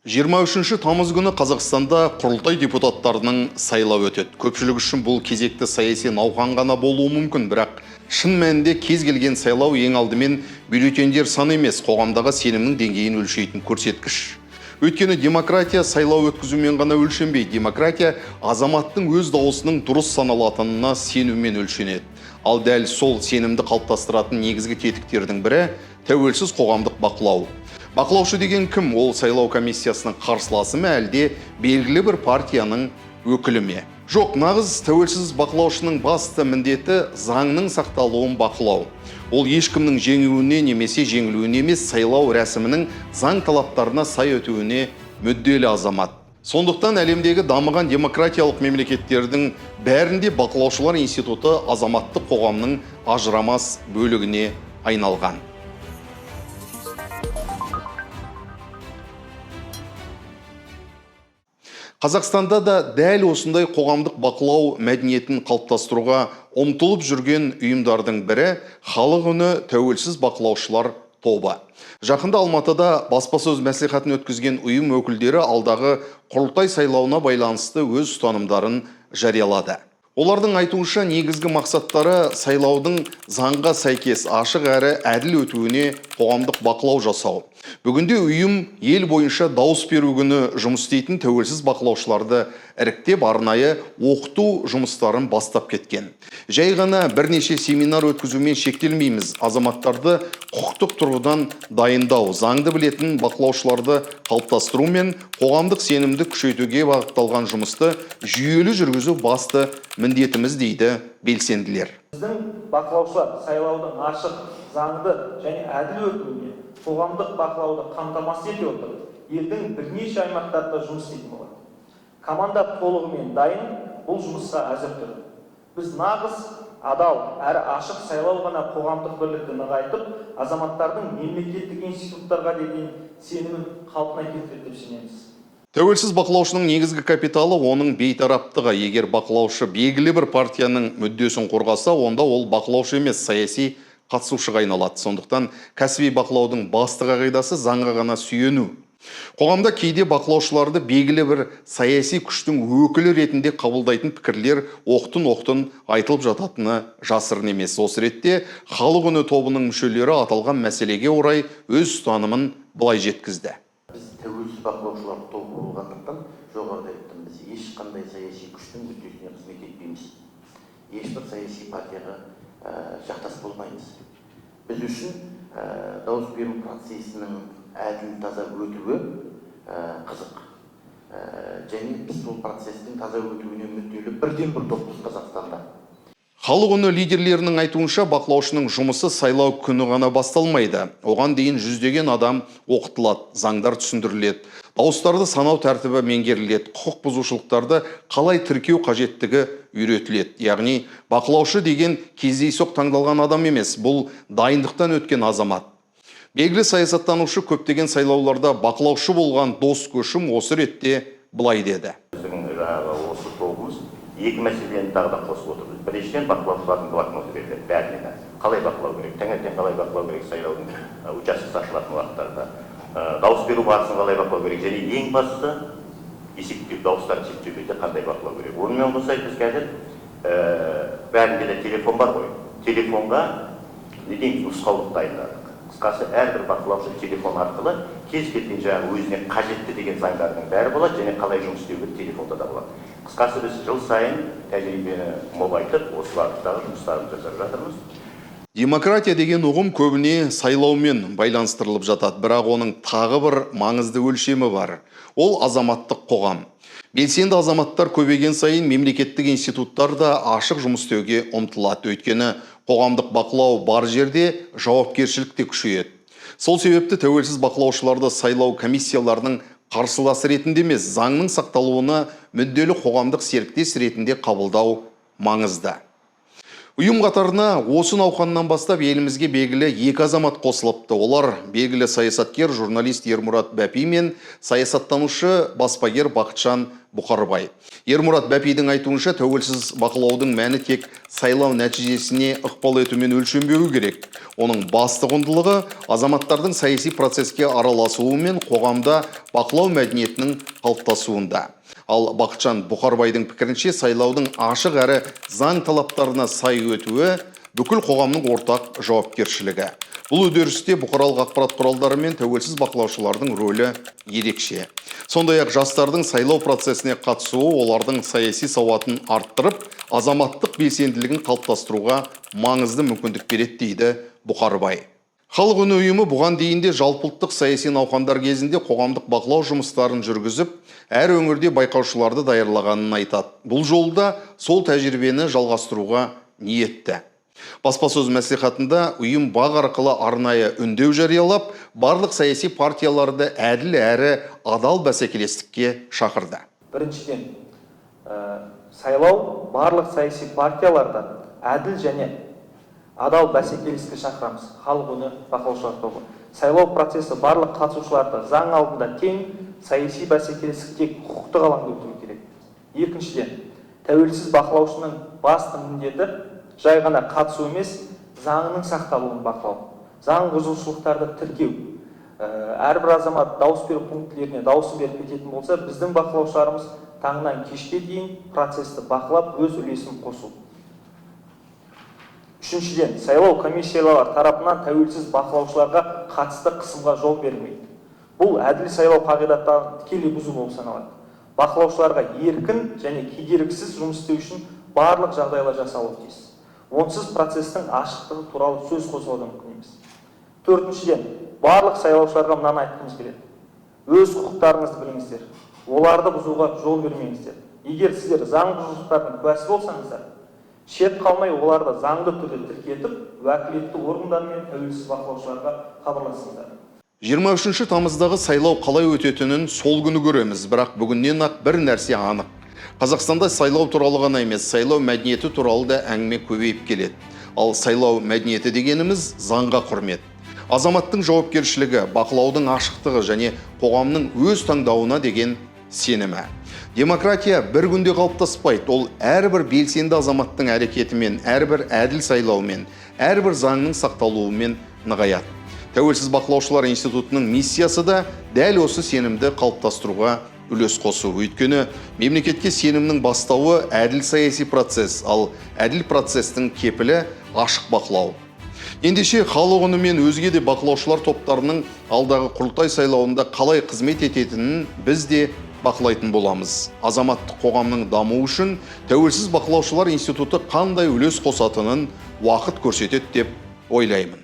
23 тамыз күні Қазақстанда құрылтай депутаттарының сайлауы өтеді. Көпшілік үшін бұл кезекті саяси науқан ғана болуы мүмкін, бірақ шын мәнінде кез келген сайлау ең алдымен бюллетендер саны емес, қоғамдағы сенімнің деңгейін өлшейтін көрсеткіш. Өйткені демократия сайлау өткізумен ғана өлшенбейді. Демократия азаматтың өз дауысының дұрыс саналатынына сенумен өлшенеді. Ал дәл сол сенімді қалыптастыратын негізгі тетіктердің бірі тәуелсіз қоғамдық бақылау. Бақылаушы деген кім? Ол сайлау комиссиясының қарсыласы ма, әлде белгілі бір партияның өкілі ме? Жоқ, нағыз тәуелсіз бақылаушының басты міндеті заңның сақталуын бақылау. Ол ешкімнің жеңуіне немесе жеңілуіне емес, сайлау рәсімінің заң талаптарына сай өтуіне мүдделі азамат. Сондықтан әлемдегі дамыған демократиялық мемлекеттердің бәрінде бақылаушылар институты азаматтық қоғамның ажырамас бөлігіне айналған. Қазақстанда да дәл осындай қоғамдық бақылау мәдениетін қалыптастыруға ұмтылып жүрген ұйымдардың бірі халық үні тәуелсіз бақылаушылар тобы. Жақында Алматыда баспасөз мәслихатын өткізген ұйым өкілдері алдағы құрылтай сайлауына байланысты өз ұстанымдарын жариялады. Олардың айтуынша негізгі мақсаттары сайлаудың заңға сәйкес ашық әрі әділ өтуіне қоғамдық бақылау жасау. Бүгінде ұйым ел бойынша дауыс беру күні жұмыс істейтін тәуелсіз бақылаушыларды іріктеп арнайы оқыту жұмыстарын бастап кеткен. Жай ғана бірнеше семинар өткізумен шектелмейміз. Азаматтарды құқықтық тұрғыдан дайындау, заңды білетін бақылаушыларды қалыптастыру мен қоғамдық сенімді күшейтуге бағытталған жұмысты жүйелі жүргізу басты міндетіміз, дейді белсенділер. Біздің бақылаушылар сайлаудың ашық, заңды және әділ өтуіне қоғамдық бақылауды қамтамасыз ете отырып, елдің бірнеше аймақтарында жұмыс істейтін болады. Команда толығымен дайын, бұл жұмысқа әзір тұр. Біз нағыз адал әрі ашық сайлау ғана қоғамдық бірлікті нығайтып, азаматтардың мемлекеттік институттарға деген сенімін қалпына келтіреді деп сенеміз. Тәуелсіз бақылаушының негізгі капиталы оның бейтараптығы. Егер бақылаушы белгілі бір партияның мүддесін қорғаса, онда ол бақылаушы емес, саяси қатысушыға айналады. Сондықтан кәсіби бақылаудың басты қағидасы заңға ғана сүйену. Қоғамда кейде бақылаушыларды белгілі бір саяси күштің өкілі ретінде қабылдайтын пікірлер оқтын-оқтын айтылып жататыны жасырын емес. Осы ретте халық үні тобының мүшелері аталған мәселеге орай өз ұстанымын былай жеткізді. Біз тәуелсіз бақылаушылар тобы болғандықтан, жоғарыда айттым, біз ешқандай саяси күштің мүддесіне қызмет етпейміз. Ешбір саяси партияға жақтас болмаймыз. Біз үшін дауыс беру процесінің әділ таза өтуі қызық. Және біз сол процестің таза өтуіне мүдделі бірден бір топпыз Қазақстанда. Халық үні лидерлерінің айтуынша бақылаушының жұмысы сайлау күні ғана басталмайды. Оған дейін жүздеген адам оқытылады, заңдар түсіндіріледі, дауыстарды санау тәртібі меңгеріледі, құқық бұзушылықтарды қалай тіркеу қажеттігі үйретіледі. Яғни бақылаушы деген кездейсоқ таңдалған адам емес, бұл дайындықтан өткен азамат. Белгілі саясаттанушы көптеген сайлауларда бақылаушы болған дос көшім осы ретте былай деді. Осы тобымыз екі мәселені тағы да қосып отырмыз. Біріншіден бақылаушылардың блокноты беріледі бәріне. Қалай бақылау керек, таңертең қалай бақылау керек сайлаудың учаскесі ашылатын уақыттарда, дауыс беру барысын қалай бақылау керек, және ең бастысы есептеу, дауыстарды есептеуде қандай бақылау керек. Онымен қоса біз қазір бәрінде де телефон бар ғой. Телефонға нұсқаулық дайындадық. Қысқасы әрбір бақылаушы телефон арқылы кез келген жаңағы өзіне қажетті деген заңдардың бәрі болады, және қалай жұмыс істеу керек телефонда да болады. Қысқасы біз жыл сайын тәжірибені молайтып, осы бағыттағы жұмыстарымызды жасап жатырмыз. Демократия деген ұғым көбіне сайлаумен байланыстырылып жатады, бірақ оның тағы бір маңызды өлшемі бар. Ол азаматтық қоғам. Белсенді азаматтар көбейген сайын мемлекеттік институттар да ашық жұмыс істеуге ұмтылады. Өйткені қоғамдық бақылау бар жерде жауапкершілік те күшейеді. Сол себепті тәуелсіз бақылаушыларды сайлау комиссияларының қарсыласы ретінде емес, заңның сақталуына мүдделі қоғамдық серіктес ретінде қабылдау маңызды. Ұйым қатарына осы науқаннан бастап елімізге белгілі екі азамат қосылыпты. Олар белгілі саясаткер, журналист Ермұрат Бәпи мен саясаттанушы баспагер Бақытжан Бұқарбай. Ермұрат Бәпидің айтуынша, тәуелсіз бақылаудың мәні тек сайлау нәтижесіне ықпал етумен өлшенбеуі керек. Оның басты құндылығы азаматтардың саяси процеске араласуы мен қоғамда бақылау мәдениетінің қалыптасуында. Ал Бақытжан Бұқарбайдың пікірінше, сайлаудың ашық әрі заң талаптарына сай өтуі бүкіл қоғамның ортақ жауапкершілігі. Бұл үдерісте бұқаралық ақпарат құралдары мен тәуелсіз бақылаушылардың рөлі ерекше. Сондай-ақ жастардың сайлау процесіне қатысуы олардың саяси сауатын арттырып, азаматтық белсенділігін қалыптастыруға маңызды мүмкіндік береді дейді Бұқарбай. Халық үні ұйымы бұған дейінде жалпыұлттық саяси науқандар кезінде қоғамдық бақылау жұмыстарын жүргізіп, әр өңірде байқаушыларды даярлағанын айтады. Бұл жолда сол тәжірибені жалғастыруға ниетті. Баспасөз мәслихатында ұйым бақ арқылы арнайы үндеу жариялап, барлық саяси партияларды әділ әрі адал бәсекелестікке шақырды. Біріншіден, сайлау барлық саяси партияларды әділ және адал бәсекелестікке шақырамыз. Халық үні бақылаушылар тобы. Сайлау процесі барлық қатысушыларды заң алдында тең, саяси бәсекелестікте құқықтық алаңда өтуі керек. Екіншіден, тәуелсіз бақылаушының басты міндеті жай ғана қатысу емес, заңның сақталуын бақылау. Заң бұзушылықтарды тіркеу. Әрбір азамат дауыс беру пункттеріне дауысын беріп кететін болса, біздің бақылаушыларымыз таңнан кешке дейін процесті бақылап, өз үлесін қосу. Үшіншіден, сайлау комиссиялар тарапынан тәуелсіз бақылаушыларға қатысты қысымға жол берілмейді. Бұл әділ сайлау қағидаттарын тікелей бұзу болып саналады. Бақылаушыларға еркін және кедергісіз жұмыс істеу үшін барлық жағдайлар жасалуы тиіс. Онсыз процестің ашықтығы туралы сөз қозғауға мүмкін емес. Төртіншіден, барлық сайлаушыларға мынаны айтқымыз келеді. Өз құқықтарыңызды біліңіздер. Оларды бұзуға жол бермеңіздер. Егер сіздер заң бұзушылықтардың куәсі болсаңыздар, шет қалмай оларды заңды түрде тіркетіп, уәкілетті органдар мен тәуелсіз бақылаушыларға хабарласыңыздар. 23 тамыздағы сайлау қалай өтетінін сол күні көреміз, бірақ бүгіннен ақ бір нәрсе анық. Қазақстанда сайлау туралы ғана емес, сайлау мәдениеті туралы да әңгіме көбейіп келеді. Ал сайлау мәдениеті дегеніміз заңға құрмет. Азаматтың жауапкершілігі, бақылаудың ашықтығы және қоғамның өз таңдауына деген сенімі. Демократия бір күнде қалыптаспайды. Ол әрбір белсенді азаматтың әрекетімен, әрбір әділ сайлаумен, әрбір заңның сақталуымен нығаяды. Тәуелсіз бақылаушылар институтының миссиясы да дәл осы сенімді қалыптастыруға үлес қосу. Өйткені мемлекетке сенімнің бастауы әділ саяси процесс, ал әділ процестің кепілі ашық бақылау. Ендеше халық үні мен өзге де бақылаушылар топтарының алдағы құрылтай сайлауында қалай қызмет ететінін біз де бақылайтын боламыз. Азаматтық қоғамның дамуы үшін тәуелсіз бақылаушылар институты қандай үлес қосатынын уақыт көрсетеді деп ойлаймын.